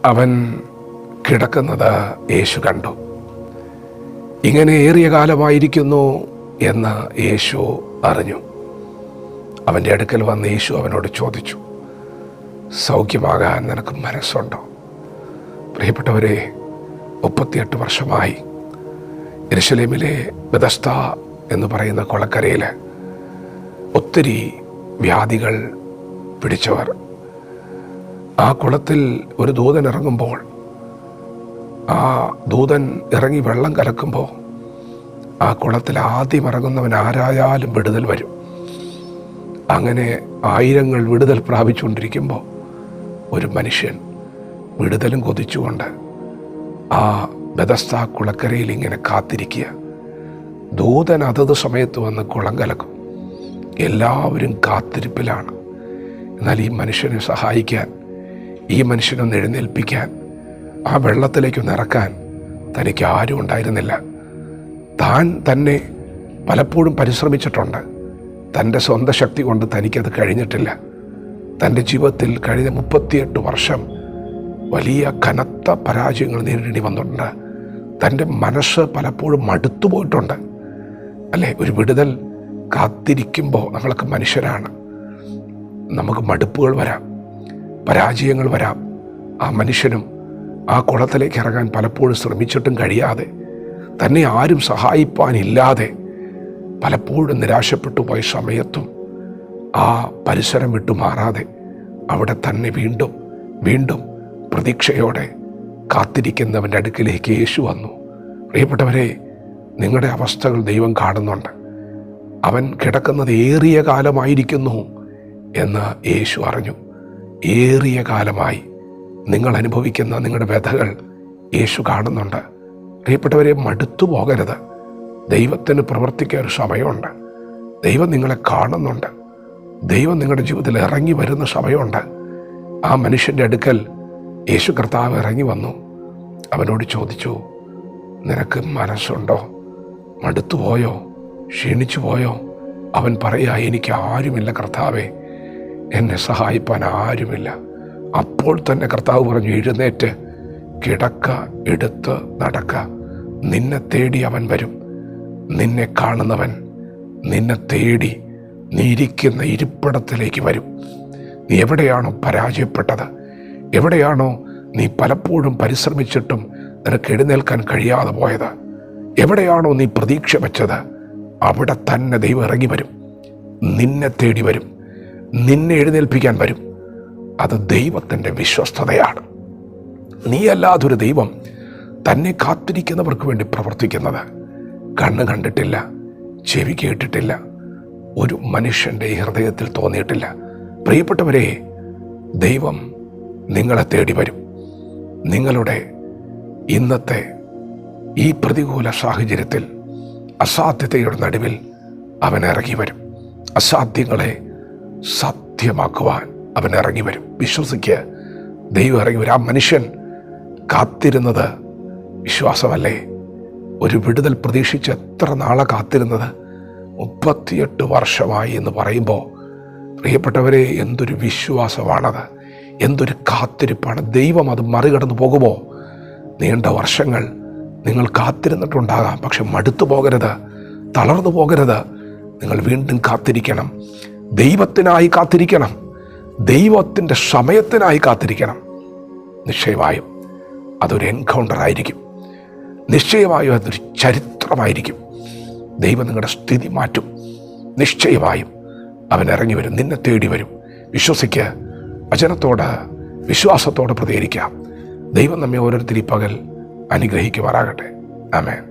അവൻ കിടക്കുന്നത് യേശു കണ്ടു. ഇങ്ങനെ ഏറിയ കാലമായിരിക്കുന്നു എന്ന് യേശു അറിഞ്ഞു. അവൻ്റെ അടുക്കൽ വന്ന് യേശു അവനോട് ചോദിച്ചു, സൗഖ്യമാകാൻ നിനക്ക് മനസ്സുണ്ടോ? പ്രിയപ്പെട്ടവരെ, 38 വർഷമായി യെരുശലേമിലെ ബെഥസ്ദ എന്ന് പറയുന്ന കുളക്കരയിൽ ഒത്തിരി വ്യാധികൾ പിടിച്ചവർ. ആ കുളത്തിൽ ഒരു ദൂതൻ ഇറങ്ങുമ്പോൾ, ആ ദൂതൻ ഇറങ്ങി വെള്ളം കലക്കുമ്പോൾ ആ കുളത്തിൽ ആദ്യം ഇറങ്ങുന്നവൻ ആരായാലും വിടുതൽ വരും. അങ്ങനെ ആയിരങ്ങൾ വിടുതൽ പ്രാപിച്ചുകൊണ്ടിരിക്കുമ്പോൾ ഒരു മനുഷ്യൻ വിടുതലും കൊതിച്ചുകൊണ്ട് ആ ബെഥസ്ദ കുളക്കരയിൽ ഇങ്ങനെ കാത്തിരിക്കുക. ദൂതൻ അതത് സമയത്ത് വന്ന് കുളം കലക്കും. എല്ലാവരും കാത്തിരിപ്പിലാണ്. എന്നാൽ ഈ മനുഷ്യനെ സഹായിക്കാൻ, ഈ മനുഷ്യനൊന്ന് എഴുന്നേൽപ്പിക്കാൻ, ആ വെള്ളത്തിലേക്കൊന്ന് ഇറക്കാൻ തനിക്ക് ആരും ഉണ്ടായിരുന്നില്ല. താൻ തന്നെ പലപ്പോഴും പരിശ്രമിച്ചിട്ടുണ്ട്. തൻ്റെ സ്വന്തം ശക്തി കൊണ്ട് തനിക്കത് കഴിഞ്ഞിട്ടില്ല. തൻ്റെ ജീവിതത്തിൽ കഴിഞ്ഞ 38 വർഷം വലിയ കനത്ത പരാജയങ്ങൾ നേരിടേണ്ടി വന്നിട്ടുണ്ട്. തൻ്റെ മനസ്സ് പലപ്പോഴും മടുത്തു പോയിട്ടുണ്ട്. അല്ലേ, ഒരു വിടുതൽ കാത്തിരിക്കുമ്പോൾ നമ്മളൊക്കെ മനുഷ്യരാണ്. നമുക്ക് മടുപ്പുകൾ വരാം, പരാജയങ്ങൾ വരാം. ആ മനുഷ്യനും ആ കുളത്തിലേക്ക് ഇറങ്ങാൻ പലപ്പോഴും ശ്രമിച്ചിട്ടും കഴിയാതെ, തന്നെ ആരും സഹായിപ്പാനില്ലാതെ പലപ്പോഴും നിരാശപ്പെട്ടു പോയ സമയത്തും ആ പരിസരം വിട്ടു മാറാതെ അവിടെ തന്നെ വീണ്ടും വീണ്ടും പ്രതീക്ഷയോടെ കാത്തിരിക്കുന്നവൻ്റെ അടുക്കിലേക്ക് യേശു വന്നു. പ്രിയപ്പെട്ടവരെ, നിങ്ങളുടെ അവസ്ഥകൾ ദൈവം കാണുന്നുണ്ട്. അവൻ കിടക്കുന്നത് ഏറിയ കാലമായിരിക്കുന്നു എന്ന് യേശു അറിഞ്ഞു. ഏറിയ കാലമായി നിങ്ങൾ അനുഭവിക്കുന്ന നിങ്ങളുടെ വ്യഥകൾ യേശു കാണുന്നുണ്ട്. പ്രിയപ്പെട്ടവരെ, മടുത്തു പോകരുത്. ദൈവത്തിന് പ്രവർത്തിക്കാൻ ഒരു സമയമുണ്ട്. ദൈവം നിങ്ങളെ കാണുന്നുണ്ട്. ദൈവം നിങ്ങളുടെ ജീവിതത്തിൽ ഇറങ്ങി വരുന്ന സമയമുണ്ട്. ആ മനുഷ്യൻ്റെ അടുക്കൽ യേശു കർത്താവ് ഇറങ്ങി വന്നു. അവനോട് ചോദിച്ചു, നിനക്ക് മനസ്സുണ്ടോ? മടുത്തു പോയോ? ക്ഷീണിച്ചു പോയോ? അവൻ പറയാ, എനിക്ക് ആരുമില്ല കർത്താവേ, എന്നെ സഹായിപ്പാൻ ആരുമില്ല. അപ്പോൾ തന്നെ കർത്താവ് പറഞ്ഞു, എഴുന്നേറ്റ് കിടക്ക, എടുത്ത് നടക്ക. നിന്നെ തേടി അവൻ വരും. നിന്നെ കാണുന്നവൻ നിന്നെ തേടി നീ ഇരിക്കുന്ന ഇരിപ്പിടത്തിലേക്ക് വരും. നീ എവിടെയാണോ പരാജയപ്പെട്ടത്, എവിടെയാണോ നീ പലപ്പോഴും പരിശ്രമിച്ചിട്ടും നിനക്ക് എഴുന്നേൽക്കാൻ കഴിയാതെ പോയത്, എവിടെയാണോ നീ പ്രതീക്ഷ വെച്ചത്, അവിടെ തന്നെ ദൈവം ഇറങ്ങി വരും. നിന്നെ തേടി വരും. നിന്നെ എഴുന്നേൽപ്പിക്കാൻ വരും. അത് ദൈവത്തിൻ്റെ വിശ്വസ്തതയാണ്. നീയല്ലാതൊരു ദൈവം തന്നെ കാത്തിരിക്കുന്നവർക്ക് വേണ്ടി പ്രവർത്തിക്കുന്നത് കണ്ണ് കണ്ടിട്ടില്ല, ചെവി കേട്ടിട്ടില്ല, ഒരു മനുഷ്യൻ്റെ ഹൃദയത്തിൽ തോന്നിയിട്ടില്ല. പ്രിയപ്പെട്ടവരെ, ദൈവം നിങ്ങളെ തേടി വരും. നിങ്ങളുടെ ഇന്നത്തെ ഈ പ്രതികൂല സാഹചര്യത്തിൽ അസാധ്യതയുടെ നടുവിൽ അവൻ ഇറങ്ങി വരും. അസാധ്യങ്ങളെ സാധ്യമാക്കുവാൻ അവൻ ഇറങ്ങി വരും. വിശ്വസിക്കുക, ദൈവം ഇറങ്ങി വരും. ആ മനുഷ്യൻ കാത്തിരുന്നത് വിശ്വാസമല്ലേ? ഒരു വിടുതൽ പ്രതീക്ഷിച്ച് എത്ര നാളെ കാത്തിരുന്നത്? 38 വർഷമായി എന്ന് പറയുമ്പോൾ പ്രിയപ്പെട്ടവരെ, എന്തൊരു വിശ്വാസമാണത്, എന്തൊരു കാത്തിരിപ്പാണ്. ദൈവം അത് മറികടന്നു പോകുമോ? നീണ്ട വർഷങ്ങൾ നിങ്ങൾ കാത്തിരുന്നിട്ടുണ്ടാകാം. പക്ഷെ മടുത്തു പോകരുത്, തളർന്നു പോകരുത്. നിങ്ങൾ വീണ്ടും കാത്തിരിക്കണം. ദൈവത്തിനായി കാത്തിരിക്കണം. ദൈവത്തിൻ്റെ സമയത്തിനായി കാത്തിരിക്കണം. നിശ്ചയമായും അതൊരു എൻകൗണ്ടർ ആയിരിക്കും. നിശ്ചയമായും അതൊരു ചരിത്രമായിരിക്കും. ദൈവം നിങ്ങളുടെ സ്ഥിതി മാറ്റും. നിശ്ചയമായും അവൻ ഇറങ്ങി വരും. നിന്നെ തേടി വരും. വിശ്വസിക്കുക. വചനത്തോട് വിശ്വാസത്തോടെ പ്രതികരിക്കാം. ദൈവം നമ്മെ ഓരോരുത്തരും ഈ പകൽ അനുഗ്രഹിക്കുമാറാകട്ടെ. ആമേൻ.